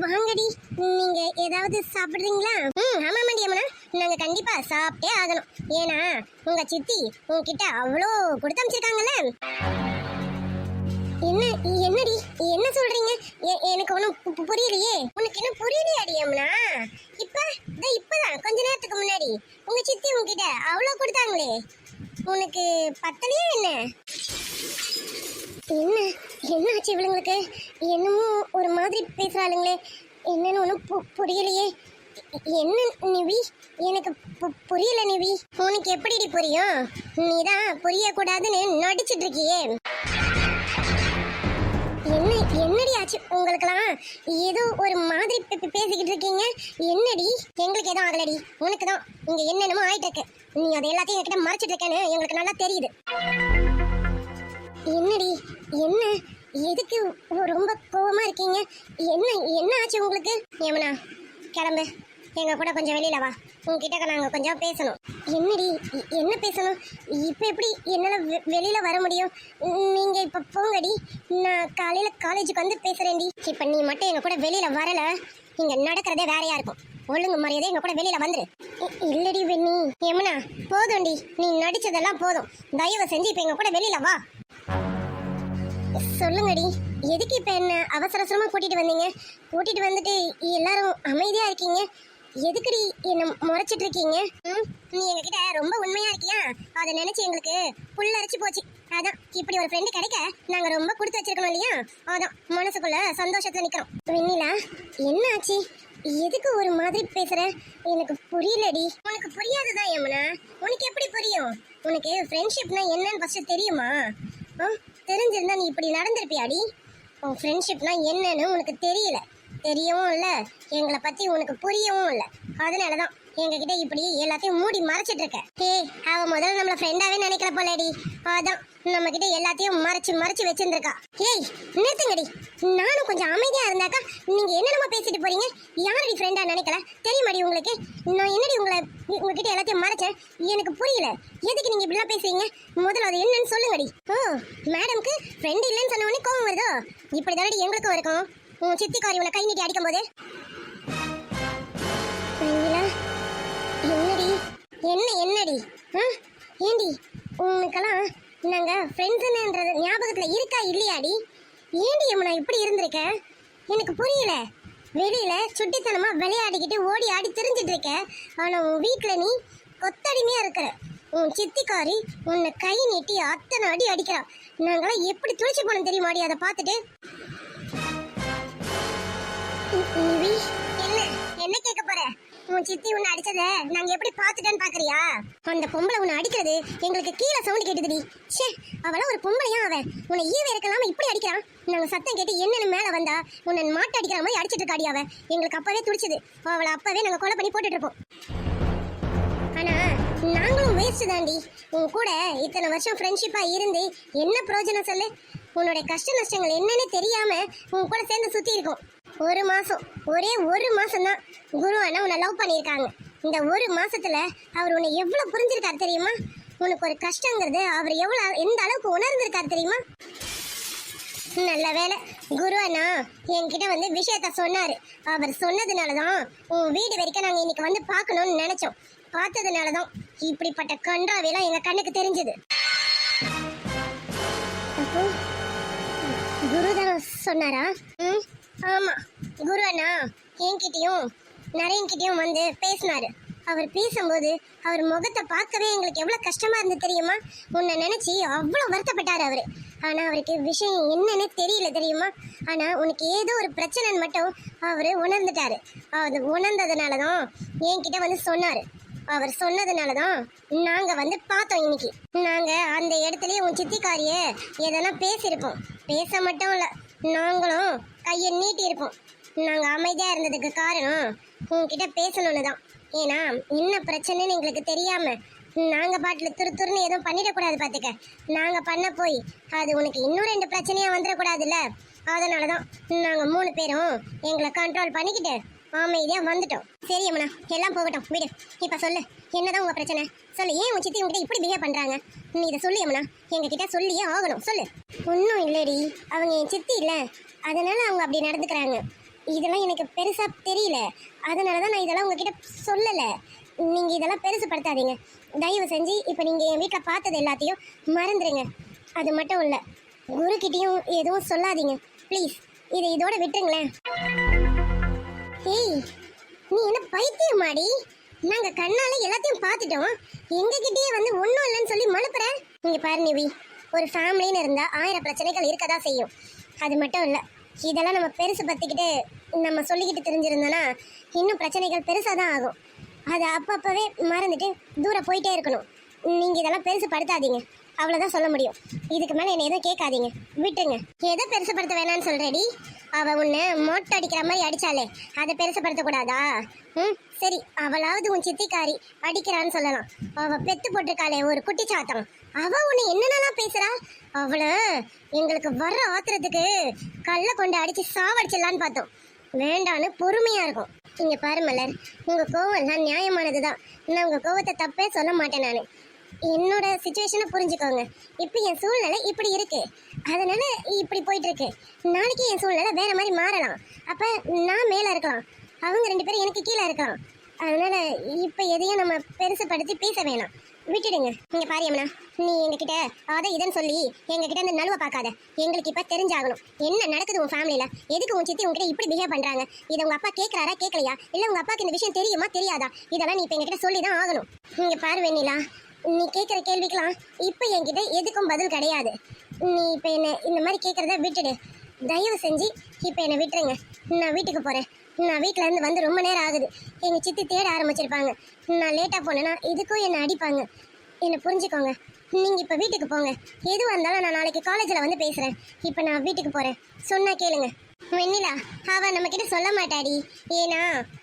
வாங்கடி, நீங்க ஏதாவது சாப்பிடுறீங்களா? ஆமாமாடி அம்மனா, நாங்க கண்டிப்பா சாப்பிட்டே ஆகணும். ஏன்னா உங்க சித்தி உங்ககிட்ட அவ்வளோ கொடுத்து அமைச்சிருக்காங்கல்ல. என்னடி என்ன சொல்றீங்க? எனக்கு ஒன்றும் புரியலையே. உனக்கு என்ன புரியலையாடி அம்மனா? இப்பதான் கொஞ்ச நேரத்துக்கு முன்னாடி உங்க சித்தி உங்ககிட்ட அவ்வளோ கொடுத்தாங்களே, உனக்கு பத்தலையே என்ன? என்ன என்ன ஆச்சு இவளுங்களுக்கு? என்னமோ ஒரு மாதிரி பேசுறாளுங்களே, என்னன்னு ஒன்றும் புரியலையே. என்ன நிவி, எனக்கு புரியல நிவி. உனக்கு எப்படிடி புரியும்? நீதான் புரியக்கூடாதுன்னு நடிச்சிட்டு இருக்கியே. என்னடி ஆச்சு உங்களுக்கெல்லாம்? ஏதோ ஒரு மாதிரி பேசிக்கிட்டு இருக்கீங்க. என்னடி? எங்களுக்கு எதுவும் ஆகலடி, உனக்கு தான் இங்க என்னென்னமோ ஆயிட்டு இருக்கு. நீ அதை எல்லாத்தையும் என்கிட்ட மறைச்சிட்டு இருக்கேன்னு எங்களுக்கு நல்லா தெரியுது. என்னடி என்ன? எதுக்கு ரொம்ப கோவமா இருக்கீங்க? என்ன ஆச்சு உங்களுக்கு? யமுனா கிளம்பு, எங்க கூட கொஞ்சம் வெளியில வா. உங்ககிட்ட நாங்க கொஞ்சம் பேசணும். என்னடி என்ன பேசணும்? இப்ப எப்படி என்னால வெளியில வர முடியும்? நீங்க இப்ப போங்கடி, நான் காலையில காலேஜுக்கு வந்து பேசுறேன்டி. இப்ப நீ மட்டும் எங்க கூட வெளியில வரல, இங்க நடக்கிறதே வேறையா இருக்கும். ஒழுங்கு மரியாதை எங்க கூட வெளியில வந்துரு. இல்லடி வெண்ணி. யமுனா போதும்டி, நீ நடிச்சதெல்லாம் போதும். தயவு செஞ்சு இப்ப எங்க கூட வெளியில வா. சொல்லுங்கடி, எதுக்கு இப்ப என்ன அவசர அவசரமா கூட்டிட்டு வந்தீங்க? கூட்டிட்டு வந்துட்டு எல்லாரும் அமைதியா இருக்கீங்க. எதுக்குடி என்ன முறைச்சிட்டு இருக்கீங்க? நீ எங்ககிட்ட ரொம்ப உண்மையா இருக்கியா? அதை நினைச்சு எங்களுக்கு புல்லரிச்சு போச்சு. அதான் இப்படி ஒரு ஃப்ரெண்டு கிடைக்க நாங்க ரொம்ப கொடுத்து வச்சிருக்கணும் இல்லையா? அதான் மனசுக்குள்ள சந்தோஷத்துல நிக்கிறோம். வெண்ணிலா என்ன ஆச்சு? எதுக்கு ஒரு மாதிரி பேசுற? எனக்கு புரியலடி. உனக்கு புரியாதுதான் யமுனா. உனக்கு எப்படி புரியும்? உனக்கு ஃப்ரெண்ட்ஷிப்னா என்னன்னு ஃபர்ஸ்ட் தெரியுமா? தெரிஞ்சிருந்தா நீ இப்படி நடந்திருப்பியாடி? உன் ஃப்ரெண்ட்ஷிப்னா என்னன்னு உனக்கு தெரியல, தெரியவும் இல்லை, எங்களை பத்தி உனக்கு புரியவும் இல்லை. அதனாலதான் எங்ககிட்ட இப்படி எல்லாத்தையும் மூடி மறைச்சிட்டு இருக்க. அவ முதல்ல நம்மள ஃப்ரெண்டாவே நினைக்கல போலடி. அதான் நம்ம கிட்ட எல்லாத்தையும் மறைச்சு வச்சிருந்திருக்கா. நிறுத்துங்கடி. நானும் கொஞ்சம் அமைதியா இருந்தாக்கா நீங்க என்னென்னமோ பேசிட்டு போறீங்க. யாரடி ஃப்ரெண்டா நினைக்கல தெரியுமாடி உங்களுக்கு? நான் என்னடி உங்ககிட்ட எல்லாத்தையும் மறைச்சேன்? எனக்கு புரியல. எதுக்கு நீங்க இப்படிலாம் பேசுறீங்க? முதல்ல அது என்னன்னு சொல்லுங்கடி. மேடம்க்கு ஃப்ரெண்ட் இல்லைன்னு சொன்ன உடனே கோவம் வருதோ? இப்படி தானடி எங்களுக்கும் இருக்கும். உன் சித்திக்காரி உன்னை கை நீட்டி அடிக்கும் போது. என்னடி ஏண்டி உனக்கெல்லாம் நாங்க ஃப்ரெண்ட்ஸ்ன்றது ஞாபகத்துல இருக்கா இல்லையாடி? ஏண்டி யமுனா இப்படி இருந்திருக்க? எனக்கு புரியல. வெளியில சுட்டித்தனமா விளையாடிக்கிட்டு ஓடி ஆடி திரிஞ்சிட்டு இருக்க. ஆனா உன் வீட்டுல நீ கொத்தடிமையா இருக்கிற. உன் சித்திக்காரி உன்னை கை நீட்டி அத்தனை அடி அடிக்கிறா. நாங்களாம் எப்படி துளைச்சு போனோம் தெரியுமாடி அதை பார்த்துட்டு? என்ன கேட்க போற? உன் சித்தி உன்னை அடிச்சத நாங்க எப்படி பாத்துட்டேன்னு பாக்குறியா? அந்த பொம்பளை உன்னை அடிக்கிறது எங்களுக்கு கீழே சவுண்ட் கேட்டுதுடி. ச்சே, அவள ஒரு பொம்பளையா? அவன் உன்னை ஈவே இருக்கலாம் இப்படி அடிக்கிறான். நாங்க சத்தம் கேட்டு என்னன்னு மேல வந்தா உன்னை மாட்டு அடிக்கிற மாதிரி அடிச்சிட்டு இருக்காடி அவ. எங்களுக்கு அப்பவே துடிச்சது. அவளை அப்பவே நாங்க கொலை பண்ணி போட்டுட்டு இருப்போம். ஆனா நாங்களும் வேஸ்ட் தாண்டி. உன் கூட இத்தனை வருஷம் ஃப்ரெண்ட்ஷிப்பா இருந்து என்ன பிரயோஜனம் சொல்லு? உன்னோட கஷ்ட நஷ்டங்கள் என்னன்னு தெரியாம உன் கூட சேர்ந்து சுத்தி இருக்கோம். ஒரு மாசம், ஒரே ஒரு மாசம் தான் குரு அண்ணா உன்னை லவ் பண்ணியிருக்காங்க. இந்த ஒரு மாசத்துல அவர் உன்னை எவ்வளவு புரிஞ்சிருக்காரு தெரியுமா? உனக்கு ஒரு கஷ்டங்கிறது அவர் எந்த அளவுக்கு உணர்ந்திருக்காரு தெரியுமா? நல்ல வேலை குரு அண்ணா என்கிட்ட வந்து விஷயத்த சொன்னாரு. அவர் சொன்னதுனாலதான் உன் வீடு வரைக்கும் நாங்க இன்னைக்கு வந்து பார்க்கணும்னு நினைச்சோம். பார்த்ததுனாலதான் இப்படிப்பட்ட கன்றாவெல்லாம் எங்க கண்ணுக்கு தெரிஞ்சது. அப்போ குருதான் சொன்னாரா? ஆமா, குரு அண்ணா என்கிட்டயும் நரேன்கிட்டயும் வந்து பேசினாரு. அவர் பேசும்போது அவர் முகத்தை பார்க்கவே எங்களுக்கு எவ்வளவு கஷ்டமா இருந்து தெரியுமா? உன்னை நினைச்சு அவ்வளவு வருத்தப்பட்டாரு அவரு. ஆனா அவருக்கு விஷயம் என்னன்னு தெரியல தெரியுமா? ஆனா உனக்கு ஏதோ ஒரு பிரச்சனைன்னு மட்டும் அவரு உணர்ந்துட்டாரு. அது உணர்ந்ததுனாலதான் என்கிட்ட வந்து சொன்னாரு. அவர் சொன்னதுனாலதான் நாங்க வந்து பார்த்தோம். இன்னைக்கு நாங்க அந்த இடத்துலயே உன் சித்திக்காரிய எதெல்லாம் பேசியிருப்போம். பேச மட்டும் இல்ல, நாங்களும் கையை நீட்டி இருப்போம். நாங்க அமைதியா இருந்ததுக்கு காரணம் உன்கிட்ட பேசணும்னு தான். ஏன்னா என்ன பிரச்சனைன்னு எங்களுக்கு தெரியாம நாங்க பாட்டுல துருன்னு எதுவும் பண்ணிடக்கூடாது பாத்துக்க. நாங்க பண்ண போய் அது உனக்கு இன்னும் 2 பிரச்சனையா வந்துடக்கூடாதுல்ல. அதனாலதான் நாங்க 3 பேரும் எங்களை கண்ட்ரோல் பண்ணிக்கிட்டு அமைதியா வந்துட்டோம். சரி அம்மனா, எல்லாம் போகட்டும் விடு. இப்ப சொல்லு, என்னதான் உங்க பிரச்சனை? சொல்லு. ஏன் உன் சித்தி உங்ககிட்ட இப்படி பிஹேவ் பண்றாங்க? நீ இதை சொல்லு அம்மனா, எங்க கிட்ட சொல்லியே ஆகணும். சொல்லு. ஒன்னும் இல்லடி, அவங்க என் சித்தி இல்ல, அதனால அவங்க அப்படி நடந்துக்கிறாங்க. இதெல்லாம் எனக்கு பெருசா தெரியல. அதனாலதான் நான் இதெல்லாம் உங்ககிட்ட சொல்லல. நீங்க இதெல்லாம் பெருசுப்படுத்தாதீங்க. தயவு செஞ்சு இப்ப நீங்க என் வீட்டுல பார்த்தது எல்லாத்தையும் மறந்துடுங்க. அது மட்டும் இல்ல, குரு கிட்டயும் எதுவும் சொல்லாதீங்க ப்ளீஸ். இதை இதோட விட்டுருங்களேன். ஏய், நீ என்ன பைத்தியமாடி? நாங்க கண்ணால எல்லாத்தையும் பார்த்துட்டோம், எங்க கிட்டயே வந்து ஒன்றும் இல்லைன்னு சொல்லி மழுப்புற. இங்க பாரு நிவி, ஒரு ஃபேமிலின்னு இருந்தா 1000 பிரச்சனைகள் இருக்கதா செய்யும். அது மட்டும் இல்ல, இதெல்லாம் நம்ம பெருசு பத்திக்கிட்டு நம்ம சொல்லிக்கிட்டு தெரிஞ்சிருந்தோம்னா இன்னும் பிரச்சனைகள் பெருசாக தான் ஆகும். அதை அப்பப்பவே மறந்துட்டு தூரம் போயிட்டே இருக்கணும். நீங்க இதெல்லாம் பெருசு படுத்தாதீங்க, அவ்வளோதான் சொல்ல முடியும். இதுக்கு மேலே என்னை எதுவும் கேட்காதீங்க, விட்டுருங்க. எதை பெருசுப்படுத்த வேணான்னு சொல்றேடி? அவ உன்னை மொட்டை அடிக்கிற மாதிரி அடிச்சாலே அதை பெருசுப்படுத்தக்கூடாதா? சரி, அவளாவது உன் சித்திக்காரி அடிக்கிறான்னு சொல்லலாம். அவ பெத்து போட்டிருக்காளே ஒரு குட்டி சாத்தம், அவ உன்னை என்னென்னலாம் பேசுறா? அவள எங்களுக்கு வர்ற ஆத்திரத்துக்கு கல்லை கொண்டு அடிச்சு சாவடிச்சிடலான்னு பார்த்தோம். வேண்டான்னு பொறுமையா இருக்கும். இங்க பாரு மலர், உங்க கோவம் எல்லாம் நியாயமானதுதான். நான் உங்க கோவத்தை தப்பே சொல்ல மாட்டேன். நான் என்னோட சிச்சுவேஷனை புரிஞ்சுக்கோங்க. இப்போ என் சூழ்நிலை இப்படி இருக்கு, அதனால இப்படி போயிட்டு இருக்கு. நாளைக்கு என் சூழ்நிலை வேற மாதிரி மாறலாம். அப்ப நான் மேல இருக்கலாம், அவங்க 2 பேரும் எனக்கு கீழே இருக்கலாம். அதனால இப்ப எதையும் நம்ம பெருசுப்படுத்தி பேச வேணாம், விட்டுடுங்க. நீங்க பாரியம்னா, நீ எங்ககிட்ட அதை இதன்னு சொல்லி எங்ககிட்ட இந்த நழுவ பார்க்காத. எங்களுக்கு இப்ப தெரிஞ்சாகணும் என்ன நடக்குது உன் ஃபேமிலியில. எதுக்கு உன் சித்தி உங்ககிட்ட இப்படி பிஹேவ் பண்றாங்க? இதை உங்க அப்பா கேட்கறாரா கேட்கலையா, இல்ல உங்க அப்பாக்கு இந்த விஷயம் தெரியுமா தெரியாதா? இதெல்லாம் நீ இப்ப எங்ககிட்ட சொல்லிதான் ஆகணும். நீங்க பாரு வெண்ணிலா, நீ கேட்குற கேள்விக்கெல்லாம் இப்போ என்கிட்ட எதுக்கும் பதில் கிடையாது. நீ இப்போ என்னை இந்த மாதிரி கேட்குறத விட்டுடு, தயவு செஞ்சு இப்போ என்னை விட்டுருங்க. நான் வீட்டுக்கு போகிறேன். நான் வீட்டில் இருந்து வந்து ரொம்ப நேரம் ஆகுது. எங்கள் சித்தி தேட ஆரம்பிச்சிருப்பாங்க. நான் லேட்டாக போனேன்னா இதுக்கும் என்னை அடிப்பாங்க. என்னை புரிஞ்சுக்கோங்க. நீங்கள் இப்போ வீட்டுக்கு போங்க. எதுவாக இருந்தாலும் நான் நாளைக்கு காலேஜில் வந்து பேசுகிறேன். இப்போ நான் வீட்டுக்கு போகிறேன், சொன்னா கேளுங்க. வெண்ணிலா, அவ நம்ம கிட்ட சொல்ல மாட்டாடி. ஏன்னா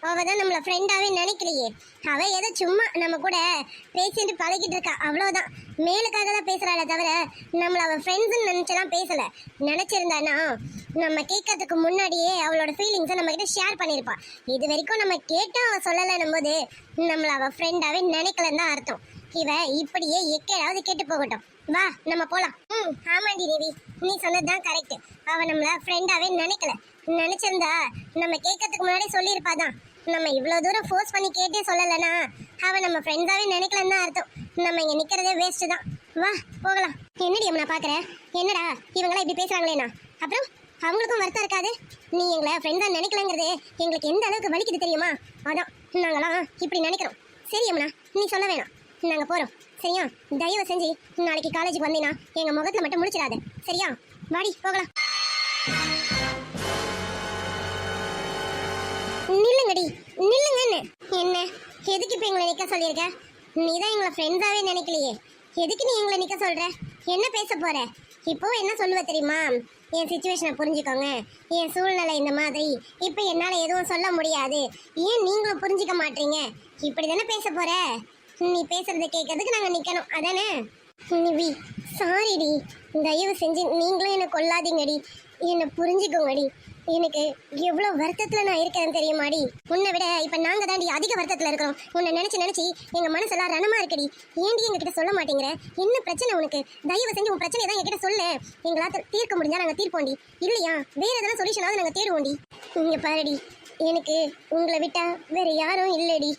அவ தான் நம்மள ஃப்ரெண்டாவே நினைக்கலையே. அவ ஏதோ சும்மா நம்ம கூட பேசிட்டு பழகிட்டு இருக்கா, அவ்வளவுதான். மேலுக்காக தான் பேசுறாளே தவிர நம்மள அவ ஃப்ரெண்ட்ஸ்ன்னு நினைச்செல்லாம் பேசல. நினைச்சிருந்தானா நம்ம கேட்கறதுக்கு முன்னாடியே அவளோட ஃபீலிங்ஸை நம்ம கிட்ட ஷேர் பண்ணியிருப்பா. இது வரைக்கும் நம்ம கேட்டோம் அவ சொல்லலைன்னும் போது நம்மள அவ ஃப்ரெண்டாவே நினைக்கலன்னு தான் அர்த்தம். இவ இப்படியே எக்கேடாவது கேட்டு போகட்டும். வா நம்ம போலாம். ஆமாண்டி தேவி, நீ சொன்னதுதான் கரெக்ட். அவ நம்மள ஃப்ரெண்டாவே நினைக்கல. நினைச்சிருந்தா நம்ம கேட்கறதுக்கு முன்னாடி சொல்லியிருப்பாதான். நம்ம இவ்வளவு தூரம் ஃபோர்ஸ் பண்ணி கேட்டே சொல்லலைன்னா அவ நம்ம ஃப்ரெண்டாவே நினைக்கலன்னு தான் அர்த்தம். நம்ம இங்க நிக்கிறதே வேஸ்ட் தான். வா போகலாம். என்னடி நான் பாக்குறேன், என்னடா இவங்களாம் இப்படி பேசுறாங்களேண்ணா? அப்புறம் அவங்களுக்கும் வருத்தம் இருக்காது? நீ எங்களை ஃப்ரெண்டா நினைக்கலங்கிறது எங்களுக்கு எந்த அளவுக்கு வலிக்குது தெரியுமா? அதான் நாங்களாம் இப்படி நினைக்கிறோம். சரி அம்மனா, நீ சொல்ல வேணாம், நாங்க போறோம் சரியா? தயவு செஞ்சு நாளைக்கு காலேஜுக்கு வந்தீங்கன்னா எங்க முகத்துல மட்டும் முடிச்சிடாத சரியா? வாடி போகலாம். நில்லுங்கடி, நில்லுங்கன்னு. என்ன எதுக்கு இப்ப எங்களை நிக்க சொல்லியிருக்க? நீதான் எங்களை ஃப்ரெண்ட்ஸாவே நினைக்கலையே, எதுக்கு நீ எங்களை நிக்க சொல்ற? என்ன பேச போற இப்போ? என்ன சொல்லுவ தெரியுமா? என் சிச்சுவேஷனை புரிஞ்சுக்கோங்க, என் சூழ்நிலை இந்த மாதிரி, இப்போ என்னால் எதுவும் சொல்ல முடியாது, ஏன் நீங்களும் புரிஞ்சிக்க மாட்டீங்க, இப்படி தானே பேச போற? நீ பேசுறத கேட்கறதுக்கு நாங்கள் நிற்கணும் அதானே? நிவி சாரிடி, தயவு செஞ்சு நீங்களும் என்னை கொல்லாதீங்கடி, என்னை புரிஞ்சுக்கோங்கடி. எனக்கு எவ்வளோ வருத்தத்தில் நான் இருக்கிறேன்னு தெரியுமாடி? உன்னை விட இப்போ நாங்கள் தாண்டி அதிக வருத்தத்தில் இருக்கிறோம். உன்னை நினச்சி எங்கள் மனசெல்லாம் ரணமாக இருக்குடி. ஏன்டி எங்ககிட்ட சொல்ல மாட்டேங்கிற? என்ன பிரச்சனை உனக்கு? தயவு செஞ்சு உன் பிரச்சனை தான் என்கிட்ட சொல்லு. எங்களால் தீர்க்க முடிஞ்சா நாங்கள் தீர்ப்போண்டி, இல்லையா வேற எதனா சொல்யூஷனாவது நாங்கள் தேடுவோண்டி. இங்கே பாருடி, எனக்கு உங்களை விட்டா வேற யாரும் இல்லைடி.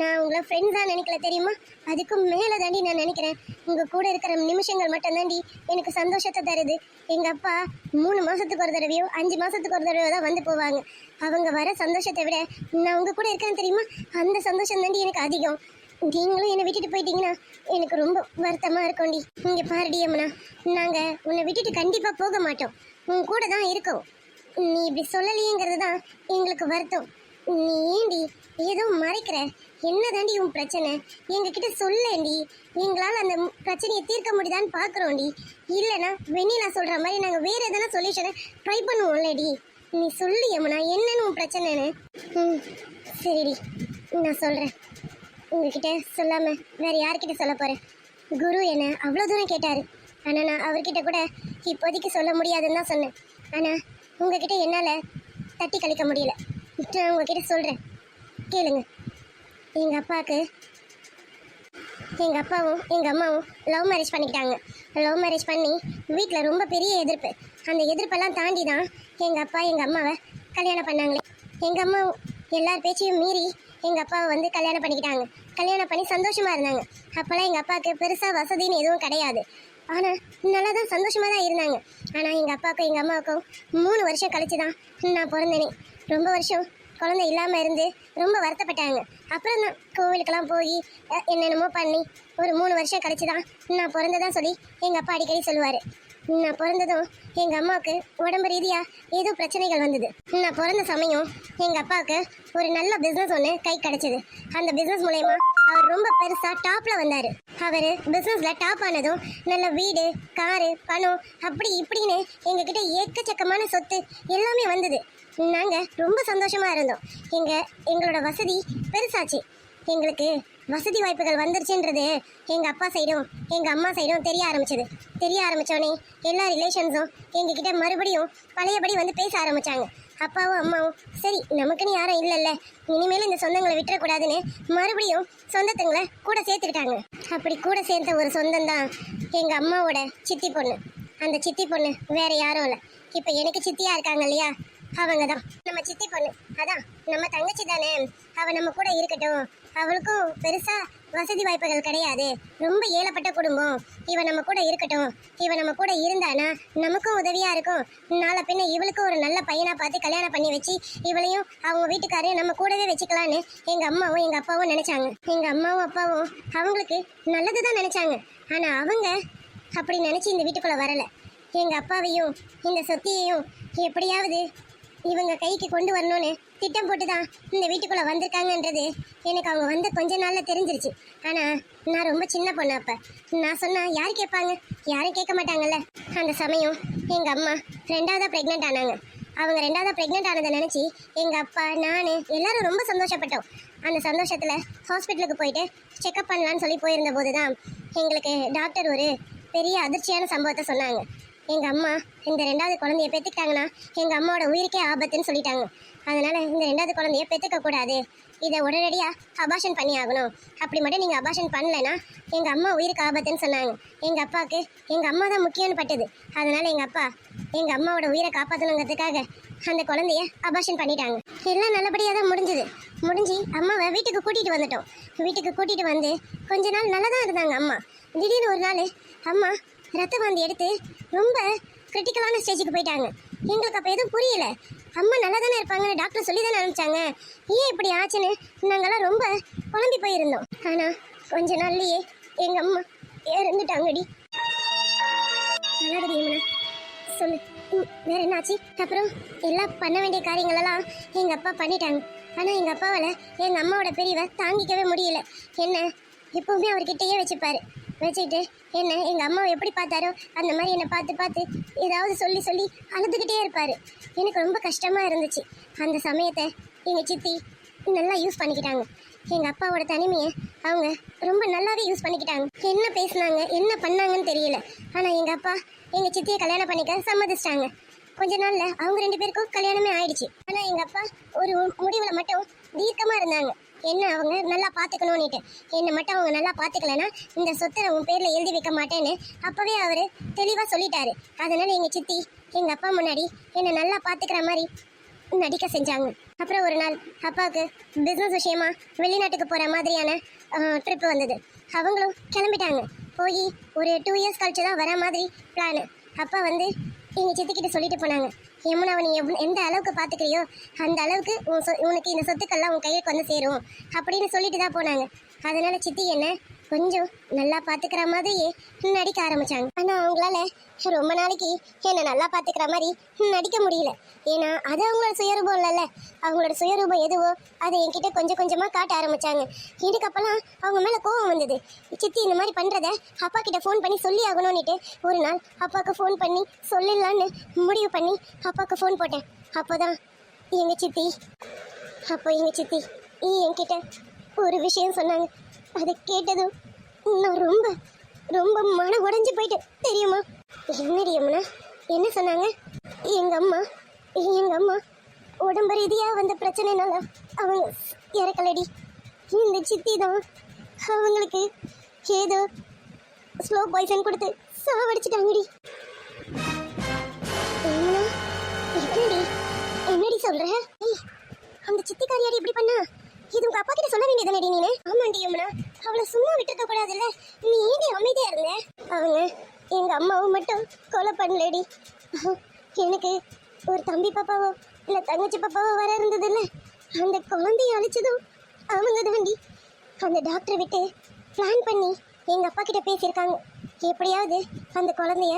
நான் உங்களை ஃப்ரெண்ட்ஸாக நினைக்கல தெரியுமா? அதுக்கும் மேலே தாண்டி நான் நினைக்கிறேன். உங்கள் கூட இருக்கிற நிமிஷங்கள் மட்டும் தாண்டி எனக்கு சந்தோஷத்தை தருது. எங்கள் அப்பா 3 மாதத்துக்கு ஒரு தடவையோ 5 மாதத்துக்கு ஒரு தடவையோ தான் வந்து போவாங்க. அவங்க வர சந்தோஷத்தை விட நான் உங்கள் கூட இருக்கிறேன் தெரியுமா, அந்த சந்தோஷம் தாண்டி எனக்கு அதிகம். நீங்களும் என்னை விட்டுட்டு போயிட்டீங்கன்னா எனக்கு ரொம்ப வருத்தமாக இருக்கும்டி. இங்கே பாருடி அம்மனா, நாங்கள் உன்னை விட்டுட்டு கண்டிப்பாக போக மாட்டோம், உன் கூட தான் இருக்கோம். நீ இப்படி சொல்லலையேங்கிறது தான் எங்களுக்கு வருத்தம். நீ ஏண்டி ஏதோ மறைக்கிற? என்ன தாண்டி உன் பிரச்சனை? எங்ககிட்ட சொல்லேண்டி, எங்களால் அந்த பிரச்சனையை தீர்க்க முடியுதான்னு பார்க்குறோண்டி. இல்லைன்னா வெண்ணிலா சொல்கிற மாதிரி நாங்கள் வேறு எதனா சொல்யூஷனை ட்ரை பண்ணுவோம்லடி. நீ சொல்லி யமுனா, என்னன்னு உன் பிரச்சனைன்னு? சரிடி, நான் சொல்கிறேன். உங்ககிட்ட சொல்லாமல் வேறு யார்கிட்ட சொல்ல போகிறேன்? குரு என்ன அவ்வளோ தூரம் கேட்டார், ஆனால் நான் அவர்கிட்ட கூட இப்போதைக்கு சொல்ல முடியாதுன்னு தான் சொன்னேன். ஆனால் உங்ககிட்ட என்னால் தட்டி கழிக்க முடியல. நான் உங்ககிட்ட சொல்கிறேன், கேளுங்க. எங்கள் அப்பாவும் எங்கள் அம்மாவும் லவ் மேரேஜ் பண்ணிக்கிட்டாங்க. லவ் மேரேஜ் பண்ணி வீட்டில் ரொம்ப பெரிய எதிர்ப்பு. அந்த எதிர்ப்பெல்லாம் தாண்டி தான் எங்கள் அப்பா எங்கள் அம்மாவை கல்யாணம் பண்ணாங்களே. எங்கள் அம்மா எல்லார் பேச்சையும் மீறி எங்கள் அப்பாவை வந்து கல்யாணம் பண்ணிக்கிட்டாங்க. கல்யாணம் பண்ணி சந்தோஷமாக இருந்தாங்க. அப்போல்லாம் எங்கள் அப்பாவுக்கு பெருசாக வசதின்னு எதுவும் கிடையாது. ஆனால் நல்லா தான் சந்தோஷமாக தான் இருந்தாங்க. ஆனால் எங்கள் அப்பாவுக்கும் எங்கள் அம்மாவுக்கும் 3 வருஷம் கழிச்சு தான் நான் பிறந்தேனே. ரொம்ப வருஷம் குழந்தை இல்லாமல் இருந்து ரொம்ப வருத்தப்பட்டாங்க. அப்புறம் தான் கோவிலுக்கெல்லாம் போய் என்னென்னமோ பண்ணி ஒரு 3 வருஷம் கழிச்சு தான் நான் பிறந்ததான் சொல்லி எங்கள் அப்பா அடிக்கடி சொல்லுவார். நான் பிறந்ததும் எங்கள் அம்மாவுக்கு உடம்பு ரீதியாக ஏதோ பிரச்சனைகள் வந்தது. நான் பிறந்த சமயம் எங்கள் அப்பாவுக்கு ஒரு நல்ல பிஸ்னஸ் ஒன்று கை கிடச்சிது. அந்த பிஸ்னஸ் மூலயமா அவர் ரொம்ப பெருசாக டாப்பில் வந்தார். அவர் பிஸ்னஸில் டாப் ஆனதும் நல்ல வீடு, காரு, பணம் அப்படி இப்படின்னு எங்ககிட்ட ஏக்கச்சக்கமான சொத்து எல்லாமே வந்தது. நாங்கள் ரொம்ப சந்தோஷமாக இருந்தோம். எங்களோட வசதி பெருசாச்சு. எங்களுக்கு வசதி வாய்ப்புகள் வந்துருச்சுன்றது எங்கள் அப்பா சைடும் எங்கள் அம்மா சைடும் தெரிய ஆரம்பித்தோடனே எல்லா ரிலேஷன்ஸும் எங்ககிட்ட மறுபடியும் பழையபடி வந்து பேச ஆரம்பித்தாங்க. அப்பாவும் அம்மாவும் சரி நமக்குன்னு யாரும் இல்லைல்ல, இனிமேல் இந்த சொந்தங்களை விட்டுறக்கூடாதுன்னு மறுபடியும் சொந்தத்துங்களை கூட சேர்த்துக்கிட்டாங்க. அப்படி கூட சேர்த்த ஒரு சொந்தம் தான் எங்கள் அம்மாவோட சித்தி பொண்ணு. அந்த சித்தி பொண்ணு வேற யாரும் இல்லை, இப்போ எனக்கு சித்தியாக இருக்காங்க இல்லையா, அவங்க தான் நம்ம சித்தி பொண்ணு. அதான் நம்ம தங்கச்சி தானே, அவள் நம்ம கூட இருக்கட்டும். அவளுக்கும் பெருசா வசதி வாய்ப்புகள் கிடையாது, ரொம்ப ஏழப்பட்ட குடும்பம். இவன் நம்ம கூட இருக்கட்டும். இவன் நம்ம கூட இருந்தானா நமக்கும் உதவியா இருக்கும். நாளை பின்ன இவளுக்கும் ஒரு நல்ல பையனா பார்த்து கல்யாணம் பண்ணி வச்சு இவளையும் அவங்க வீட்டுக்காரையும் நம்ம கூடவே வச்சுக்கலான்னு எங்க அம்மாவும் எங்க அப்பாவும் நினைச்சாங்க. எங்க அம்மாவும் அப்பாவும் அவங்களுக்கு நல்லதுதான் நினைச்சாங்க. ஆனா அவங்க அப்படி நினைச்சு இந்த வீட்டுக்குள்ள வரல. எங்க அப்பாவையும் இந்த சொத்தியையும் எப்படியாவது இவங்க கைக்கு கொண்டு வரணும்னு திட்டம் போட்டு தான் இந்த வீட்டுக்குள்ளே வந்திருக்காங்கன்றது எனக்கு அவங்க வந்து கொஞ்ச நாளில் தெரிஞ்சிருச்சு. ஆனால் நான் ரொம்ப சின்ன பொண்ணு. அப்போ நான் சொன்னால் யார் கேட்பாங்க? யாரும் கேட்க மாட்டாங்கல்ல. அந்த சமயம் எங்கள் அம்மா 2ஆவதாக ப்ரெக்னென்ட் ஆனாங்க. அவங்க 2ஆவதாக ப்ரெக்னென்ட் ஆனதை நினச்சி எங்கள் அப்பா, நான் எல்லாரும் ரொம்ப சந்தோஷப்பட்டோம். அந்த சந்தோஷத்தில் ஹாஸ்பிட்டலுக்கு போயிட்டு செக்அப் பண்ணலான்னு சொல்லி போயிருந்த போது தான் எங்களுக்கு டாக்டர் ஒரு பெரிய அதிர்ச்சியான சம்பவத்தை சொன்னாங்க. எங்கள் அம்மா இந்த 2ஆவது குழந்தைய பெற்றுக்கிட்டாங்கன்னா எங்கள் அம்மாவோட உயிருக்கே ஆபத்துன்னு சொல்லிட்டாங்க. அதனால் இந்த 2ஆவது குழந்தைய பெற்றுக்கக்கூடாது, இதை உடனடியாக அபார்ஷன் பண்ணி ஆகணும். அப்படி மட்டும் நீங்கள் அபார்ஷன் பண்ணலைன்னா எங்கள் அம்மா உயிருக்கு ஆபத்துன்னு சொன்னாங்க. எங்கள் அப்பாவுக்கு எங்கள் அம்மா தான் முக்கியம்னு பட்டது. அதனால் எங்கள் அப்பா எங்கள் அம்மாவோட உயிரை காப்பாற்றணுங்கிறதுக்காக அந்த குழந்தைய அபார்ஷன் பண்ணிட்டாங்க. எல்லாம் நல்லபடியாக தான் முடிஞ்சு அம்மாவை வீட்டுக்கு கூட்டிகிட்டு வந்துட்டோம். வீட்டுக்கு கூட்டிகிட்டு வந்து கொஞ்ச நாள் நல்லா தான் இருந்தாங்க அம்மா. திடீர்னு ஒரு நாள் அம்மா ரத்த வாந்தி எடுத்து ரொம்ப கிரிட்டிக்கலான ஸ்டேஜுக்கு போயிட்டாங்க. எங்களுக்கு அப்போ எதுவும் புரியல. அம்மா நல்லா தானே இருப்பாங்கன்னு டாக்டர் சொல்லி தானே அனுப்பிச்சாங்க, ஏன் இப்படி ஆச்சுன்னு நாங்கள்லாம் ரொம்ப குழம்பி போயிருந்தோம். ஆனால் கொஞ்ச நாள்லயே எங்கள் அம்மா இறந்துட்டாங்கடி. நல்லா தெரியுமா? சொல்லு, வேற என்னாச்சு? அப்புறம் எல்லாம் பண்ண வேண்டிய காரியங்களெல்லாம் எங்கள் அப்பா பண்ணிட்டாங்க. ஆனால் எங்கள் அப்பாவால் எங்கள் அம்மாவோட பிரிவை தாங்கிக்கவே முடியல. என்ன எப்பவுமே அவர்கிட்டயே வச்சுக்கிட்டு என்ன எங்கள் அம்மாவை எப்படி பார்த்தாரோ அந்த மாதிரி என்னை பார்த்து ஏதாவது சொல்லி அழுதுகிட்டே இருப்பார். எனக்கு ரொம்ப கஷ்டமாக இருந்துச்சு. அந்த சமயத்தை எங்கள் சித்தி நல்லா யூஸ் பண்ணிக்கிட்டாங்க. எங்கள் அப்பாவோட தனிமையை அவங்க ரொம்ப நல்லாவே யூஸ் பண்ணிக்கிட்டாங்க. என்ன பேசினாங்க என்ன பண்ணாங்கன்னு தெரியல. ஆனால் எங்கள் அப்பா எங்கள் சித்தியை கல்யாணம் பண்ணிக்க சம்மதிச்சிட்டாங்க. கொஞ்ச நாள்ல அவங்க 2 பேருக்கும் கல்யாணமே ஆயிடுச்சு. ஆனால் எங்கள் அப்பா ஒரு முடிவில் மட்டும் தீர்க்கமாக இருந்தாங்க. என்ன அவங்க நல்லா பார்த்துக்கணும்னுட்டு. என்னை மட்டும் அவங்க நல்லா பார்த்துக்கலன்னா இந்த சொத்தை உன் பேரில் எழுதி வைக்க மாட்டேன்னு அப்போவே அவர் தெளிவாக சொல்லிட்டாரு. அதனால் எங்கள் சித்தி எங்கள் அப்பா முன்னாடி என்னை நல்லா பார்த்துக்கிற மாதிரி நடிக்க செஞ்சாங்க. அப்புறம் ஒரு நாள் அப்பாவுக்கு பிஸ்னஸ் விஷயமா வெளிநாட்டுக்கு போகிற மாதிரியான ட்ரிப்பு வந்தது. அவங்களும் கிளம்பிட்டாங்க. போய் ஒரு 2 இயர்ஸ் கழிச்சு தான் வர மாதிரி பிளானு. அப்பா வந்து எங்கள் சித்திக்கிட்ட சொல்லிட்டு போனாங்க, யமுனாவை நீ எந்த அளவுக்கு பார்த்துக்கிறியோ அந்த அளவுக்கு உனக்கு இந்த சொத்துக்கள்லாம் உன் கைக்கு வந்து சேரும் அப்படின்னு சொல்லிட்டு தான் போனாங்க. அதனால சித்தி என்ன கொஞ்சம் நல்லா பார்த்துக்கிற மாதிரியே நடிக்க ஆரம்பித்தாங்க. ஆனால் அவங்களால ரொம்ப நாளைக்கு என்னை நல்லா பார்த்துக்கிற மாதிரி நடிக்க முடியல. ஏன்னா அது அவங்களோட சுயரூபம் இல்லைல்ல. அவங்களோட சுயரூபம் எதுவோ அதை என்கிட்ட கொஞ்சம் கொஞ்சமாக காட்ட ஆரம்பித்தாங்க. எனக்கு அப்போல்லாம் அவங்க மேலே கோவம் வந்தது. சித்தி இந்த மாதிரி பண்ணுறத அப்பா கிட்ட ஃபோன் பண்ணி சொல்லி ஆகணும்னுட்டு ஒரு நாள் அப்பாவுக்கு ஃபோன் பண்ணி சொல்லிடலான்னு முடிவு பண்ணி அப்பாவுக்கு ஃபோன் போட்டேன். அப்போ தான் எங்கள் சித்தி என்கிட்ட ஒரு விஷயம் சொன்னாங்க. அதை கேட்டதும் நான் ரொம்ப ரொம்ப மன உடைஞ்சு போயிட்டேன் தெரியுமா? என்னடி அம்மனா என்ன சொன்னாங்க? எங்கள் அம்மா உடம்பு ரீதியாக வந்த பிரச்சனைனால அவங்க இறக்கலடி. இந்த சித்தி தான் அவங்களுக்கு ஏதோ ஸ்லோ பாய்சன் கொடுத்து சாவடிச்சிட்டாங்கடி. என்னடி சொல்ற? சொல்ற? ஏய், அந்த சித்திக்காரியாடி இப்படி பண்ணா? இது உங்க அப்பா கிட்ட சொல்ல வேண்டியதுனடி நீனு? ஆமாண்டி யமுனா, அவளை சும்மா விட்டுருக்க கூடாதுல்ல. நீ ஏண்டி அமைதியா இருந்த? அவங்க எங்க அம்மாவை மட்டும் கொலை பண்ணலடி. எனக்கு ஒரு தம்பி பாப்பாவோ இல்ல தங்கச்சி பாப்பாவோ வர இருந்தது இல்ல, அந்த குழந்தைய அழிச்சதும் அவங்க தாண்டி. அந்த டாக்டரை விட்டு பிளான் பண்ணி எங்க அப்பா கிட்ட பேசியிருக்காங்க, எப்படியாவது அந்த குழந்தைய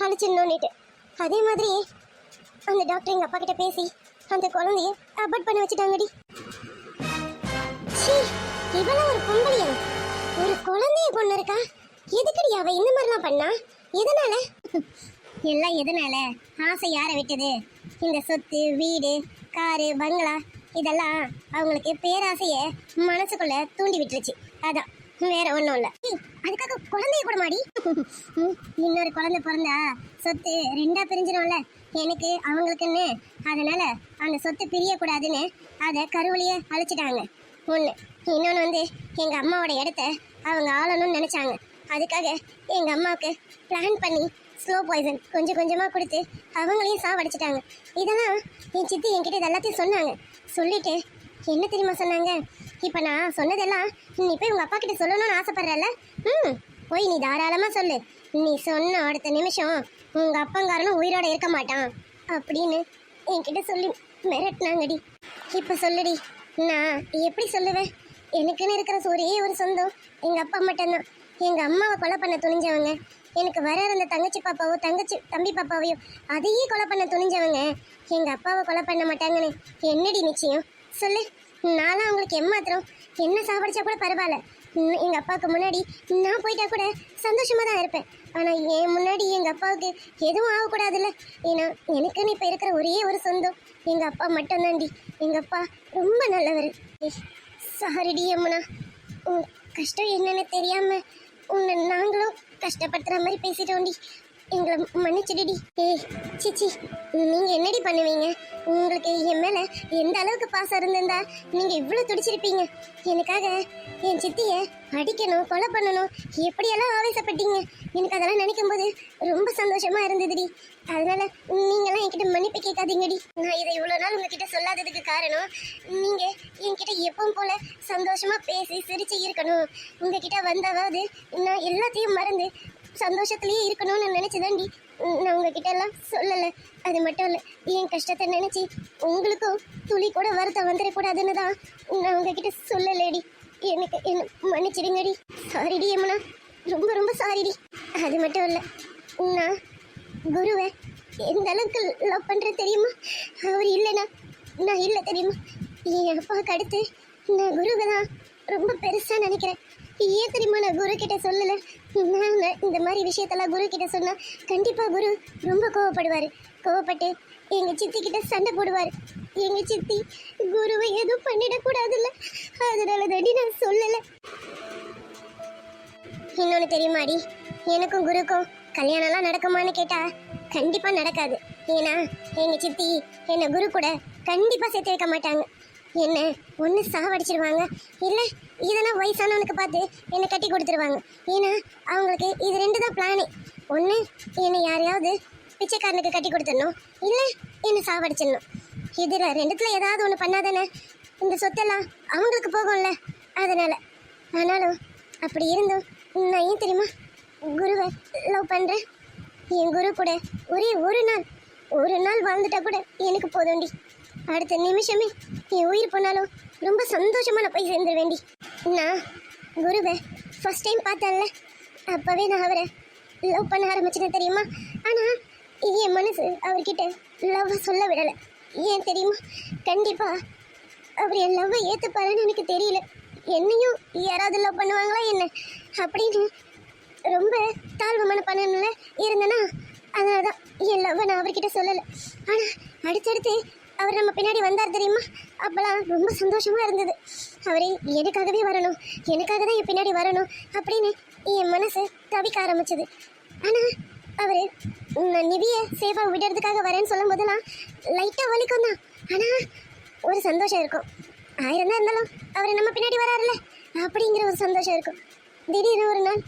அழிச்சிடணும்னுட்டு. அதே மாதிரி அந்த டாக்டர் எங்க அப்பா கிட்ட பேசி அந்த குழந்தைய அபார்ட் பண்ண வச்சுட்டாங்கடி. சீ, இவளா ஒரு பொம்பளையா? ஒரு குழந்தைய கொண்டு இருக்கா? எதுக்கடி அவ இந்த மாதிரிலாம் பண்ணா? எதனால? எல்லாம் எதனால? ஆசை யாரை விட்டது? இந்த சொத்து, வீடு, காரு, பங்களா இதெல்லாம் அவங்களுக்கு பேராசைய மனசுக்குள்ள தூண்டி விட்டுருச்சு. அதான், வேற ஒன்றும் இல்லை. அதுக்காக குழந்தைய கூட மாடி. இன்னொரு குழந்தை பிறந்தா சொத்து ரெண்டா பிரிஞ்சிடும்ல, எனக்கு அவங்களுக்குன்னு. அதனால அந்த சொத்து பிரியக்கூடாதுன்னு அதை கருவிலேயே அழிச்சிட்டாங்க. ஒன்று. இன்னொன்று வந்து எங்கள் அம்மாவோட இடத்த அவங்க ஆளணும்னு நினச்சாங்க. அதுக்காக எங்கள் அம்மாவுக்கு பிளான் பண்ணி ஸ்லோ பாய்சன் கொஞ்சம் கொஞ்சமாக கொடுத்து அவங்களையும் சாவடிச்சிட்டாங்க. இதெல்லாம் என் சித்தி என்கிட்ட இது எல்லாத்தையும் சொன்னாங்க. சொல்லிட்டு என்ன தெரியுமா சொன்னாங்க? இப்போ நான் சொன்னதெல்லாம் நீ போய் உங்கள் அப்பா கிட்ட சொல்லணும்னு ஆசைப்படுறல, போய் நீ தாராளமாக சொல்லு. நீ சொன்ன அடுத்த நிமிஷம் உங்கள் அப்பங்காரனும் உயிரோட இருக்க மாட்டான் அப்படின்னு என்கிட்ட சொல்லி மிரட்டினாங்கடி. இப்போ சொல்லுடி, நான் எப்படி சொல்லுவேன்? எனக்குன்னு இருக்கிற ஒரே ஒரு சொந்தம் எங்கள் அப்பா மட்டும்தான். எங்கள் அம்மாவை கொலை பண்ண துணிஞ்சவங்க, எனக்கு வர இருந்த தங்கச்சி பாப்பாவோ தம்பி பாப்பாவையோ அதையே கொலை பண்ண துணிஞ்சவங்க எங்கள் அப்பாவை கொலை பண்ண மாட்டாங்கன்னு என்னடி நிச்சயம் சொல்லு? நானும் அவங்களுக்கு ஏமாத்திரம் என்ன சாப்பிடுச்சா கூட பரவாயில்ல. எங்கள் அப்பாவுக்கு முன்னாடி நான் போயிட்டா கூட சந்தோஷமாக தான் இருப்பேன். ஆனால் என் முன்னாடி எங்கள் அப்பாவுக்கு எதுவும் ஆகக்கூடாதுல்ல. ஏன்னா எனக்குன்னு இப்போ இருக்கிற ஒரே ஒரு சொந்தம் எங்கள் அப்பா மட்டும்தான்டி. எங்கள் அப்பா ரொம்ப நல்லவர். சாரிடி யமுனா, உன் கஷ்டம் என்னன்னு தெரியாமல் உன்னை நாங்களும் கஷ்டப்படுத்துகிற மாதிரி பேசிட்டோண்டி. எங்களை மன்னிச்சிடுடி. சிச்சி, நீங்கள் என்னடி பண்ணுவீங்க? உங்களுக்கு என் மேலே எந்த அளவுக்கு பாசம் இருந்திருந்தா நீங்கள் இவ்வளோ துடிச்சிருப்பீங்க. எனக்காக என் சித்தியை அடிக்கணும், கொலை பண்ணணும், எப்படியெல்லாம் ஆவேசப்பட்டீங்க. எனக்கு அதெல்லாம் நினைக்கும் போது ரொம்ப சந்தோஷமாக இருந்ததுடி. அதனால நீங்களாம் என்கிட்ட மன்னிப்பு கேட்காதீங்கடி. நான் இதை இவ்வளோ நாள் உங்ககிட்ட சொல்லாததுக்கு காரணம், நீங்கள் என்கிட்ட எப்பவும் போல சந்தோஷமாக பேசி சிரிச்சு இருக்கணும். உங்ககிட்ட வந்தாவது நான் எல்லாத்தையும் மறந்து சந்தோஷத்துலேயே இருக்கணும்னு நினச்சிதாண்டி நான் உங்ககிட்ட எல்லாம் சொல்லலை. அது மட்டும் இல்லை, என் கஷ்டத்தை நினச்சி உங்களுக்கும் துளி கூட வருத்தம் வந்துடக்கூடாதுன்னு தான் நான் உங்ககிட்ட சொல்லலைடி. எனக்கு என்ன மன்னிச்சிடுங்கடி. சாரிடி யமுனா, ரொம்ப ரொம்ப சாரிடி. அது மட்டும் இல்லை, நான் குருவை எந்த அளவுக்கு லவ் பண்ணுறேன் தெரியுமா? அவர் இல்லைனா நான் இல்லை தெரியுமா? என் அப்பாவுக்கு அடுத்து நான் குருவை தான் ரொம்ப பெருசாக நினைக்கிறேன். ஏன் தெரியுமா நான் குரு கிட்ட சொல்லலை? நான் இந்த மாதிரி விஷயத்தெல்லாம் குரு கிட்ட சொன்னால் கண்டிப்பாக குரு ரொம்ப கோவப்படுவார். கோவப்பட்டு எங்கள் சித்தி கிட்ட சண்டை போடுவார். எங்கள் சித்தி குருவை எதுவும் பண்ணிடக்கூடாதுல்ல, அதனால தாண்டி நான் சொல்லலை. இன்னொன்று தெரியுமாடி, எனக்கும் குருக்கும் கல்யாணம்லாம் நடக்குமான்னு கேட்டால் கண்டிப்பாக நடக்காது. ஏன்னா எங்கள் சித்தி என்னை குரு கூட கண்டிப்பாக சேர்த்து வைக்க மாட்டாங்க. என்ன ஒன்று சாவடிச்சிருவாங்க, இல்லை இதெல்லாம் வயசானவனுக்கு பார்த்து என்னை கட்டி கொடுத்துருவாங்க. ஏன்னா அவங்களுக்கு இது ரெண்டு தான் பிளானே. ஒன்று என்னை யாரையாவது பிச்சைக்காரனுக்கு கட்டி கொடுத்துடணும், இல்லை என்னை சாவடிச்சிடணும். இதில் ரெண்டுத்தில் ஏதாவது ஒன்று பண்ணாதானே இந்த சொத்தெல்லாம் அவங்களுக்கு போகும்ல. அதனால் ஆனாலும் அப்படி இருந்தும் நான் ஏன் தெரியுமா குருவை லவ் பண்ணுறேன். என் குரு கூட ஒரே ஒரு நாள் வாழ்ந்துட்டா கூட எனக்கு போதும்டி. அடுத்த நிமிஷமே என் உயிர் போனாலும் ரொம்ப சந்தோஷமாக நான் போய் சேர்ந்துட வேண்டி. நான் குருவை ஃபர்ஸ்ட் டைம் பார்த்தேன்ல, அப்போவே நான் அவரை லவ் பண்ண ஆரம்பிச்சிட்டேன் தெரியுமா? ஆனால் என் மனசு அவர்கிட்ட லவ்வை சொல்ல விடலை. ஏன் தெரியுமா? கண்டிப்பாக அவர் என் லவ்வை ஏற்றுப்பாருன்னு எனக்கு தெரியல. என்னையும் யாராவது லவ் பண்ணுவாங்களா என்ன அப்படின்னு ரொம்ப தாழ்வு மனப்பான்மையில இருந்தேன்னா, அதனால தான் என் லவ்வை நான் அவர்கிட்ட சொல்லலை. ஆனால் அடுத்தடுத்து அவர் நம்ம பின்னாடி வந்தார் தெரியுமா? அப்போல்லாம் ரொம்ப சந்தோஷமாக இருந்தது. அவரே எனக்காகவே வரணும், எனக்காக தான் என் பின்னாடி வரணும் அப்படின்னு என் மனசு தவிக்க ஆரம்பிச்சது. ஆனால் அவர் நான் நிவியை சேஃபாக விடுறதுக்காக வரேன்னு சொல்லும் போதெல்லாம் லைட்டாக வலிக்கும் தான். ஆனால் ஒரு சந்தோஷம் இருக்கும். 1000 தான் இருந்தாலும் அவர் நம்ம பின்னாடி வராருல்ல அப்படிங்கிற ஒரு சந்தோஷம் இருக்கும். திடீர்னு ஒரு நாள்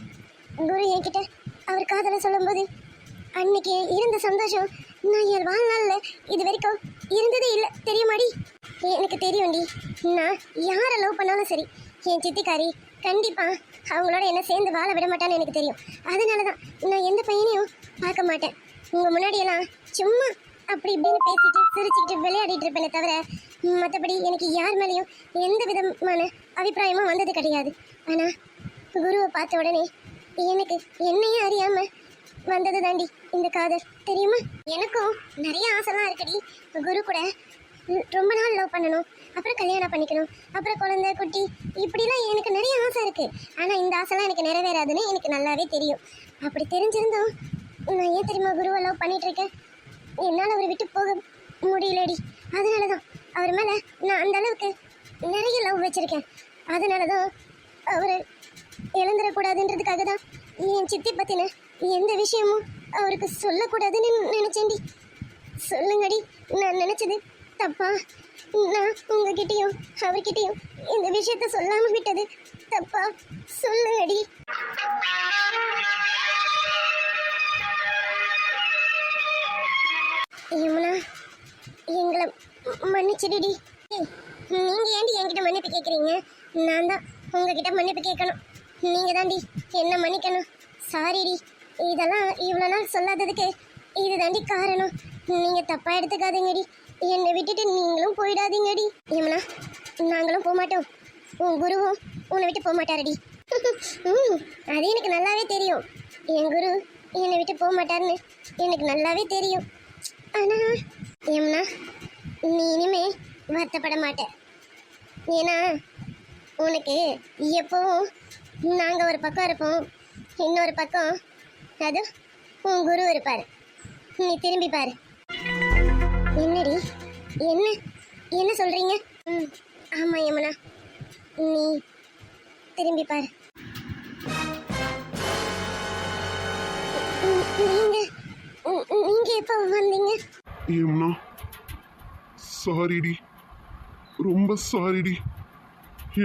குரு என்கிட்ட அவர் காதலை சொல்லும்போது அன்னைக்கு இருந்த சந்தோஷம் நான் என் வாழ்நாளில் இது வரைக்கும் இருந்ததே இல்லை தெரியுமாடி. எனக்கு தெரியும்டி, நான் யாரை லவ் பண்ணாலும் சரி என் சித்திக்காரி கண்டிப்பா அவங்களோட என்ன சேர்ந்து வாழ விட மாட்டான்னு எனக்கு தெரியும். அதனால தான் நான் எந்த பையனையும் பார்க்க மாட்டேன். உங்க முன்னாடியெல்லாம் சும்மா அப்படி இப்படின்னு பேசிட்டு சிரிச்சுக்கிட்டு விளையாடிட்டு இருப்பேனே தவிர மற்றபடி எனக்கு யார் மேலேயும் எந்த விதமான அபிப்பிராயமும் வந்தது கிடையாது. ஆனால் குருவை பார்த்த உடனே எனக்கு என்னையே அறியாம வந்தது தாண்டி இந்த காதல் தெரியுமா. எனக்கும் நிறைய ஆசைலாம் இருக்குடி. குரு கூட ரொம்ப நாள் லவ் பண்ணணும், அப்புறம் கல்யாணம் பண்ணிக்கணும், அப்புறம் குழந்தை குட்டி இப்படிலாம் எனக்கு நிறைய ஆசை இருக்கு. ஆனால் இந்த ஆசைலாம் எனக்கு நிறைவேறாதுன்னு எனக்கு நல்லாவே தெரியும். அப்படி தெரிஞ்சிருந்தோம் நான் ஏன் தெரியுமா குருவை லவ் பண்ணிட்டு இருக்கேன். என்னால் அவரை விட்டு போக முடியலடி. அதனால தான் அவர் மேலே நான் அந்த அளவுக்கு நிறைய லவ் வச்சிருக்கேன். அதனால தான் அவர் இழந்துடக்கூடாதுன்றதுக்காக தான் என் சித்தி பற்றின எந்த விஷயமும் அவருக்கு சொல்லக்கூடாதுன்னு நினச்சேன்டி. சொல்லுங்கடி, நான் நினச்சது தப்பா? நான் உங்ககிட்டயும் அவர்கிட்டயும் இந்த விஷயத்த சொல்லாமல் விட்டது தப்பா? சொல்லுங்கடி. யமுனா, எங்களை மன்னிச்சிடுடி. நீங்க ஏன்டி என்கிட்ட மன்னிப்பு கேட்குறீங்க? நான் தான் உங்ககிட்ட மன்னிப்பு கேட்கணும். நீங்க தாண்டி என்ன மன்னிக்கணும். சாரிடி, இதெல்லாம் இவ்வளோ நாள் சொல்லாததுக்கு இது தாண்டி காரணம். நீங்க தப்பா எடுத்துக்காதீங்கடி. என்னை விட்டுட்டு நீங்களும் போயிடாதீங்கடி. யமுனா, நாங்களும் போக மாட்டோம். உன் குருவும் உன்னை விட்டு போக மாட்டாரடி. அது எனக்கு நல்லாவே தெரியும். என் குரு என்னை விட்டு போக மாட்டாருன்னு எனக்கு நல்லாவே தெரியும். ஆனா யமுனா, நீ இனிமே வருத்தப்பட மாட்டேன். ஏன்னா உனக்கு எப்பவும் நாங்கள் ஒரு பக்கம் இருப்போம், இன்னொரு பக்கம் அது உன் குரு இருப்பார். நீ திரும்பி பாரு. என்னடி, என்ன என்ன சொல்றீங்க? ஆமா யமுனா, நீ திரும்பி பாரு. நீங்க நீங்க எப்போ வந்தீங்க? யமுனா, சாரிடி, ரொம்ப சாரிடி.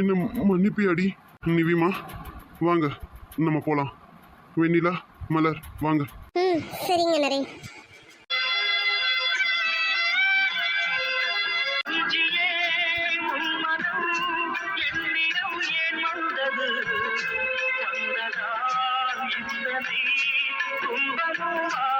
என்ன மன்னிப்பியாடி. நிவிமா வாங்க, நம்ம போலாம். வெண்ணிலா, மலர் வாங்க. சரிங்க நரேன். துன்பமும்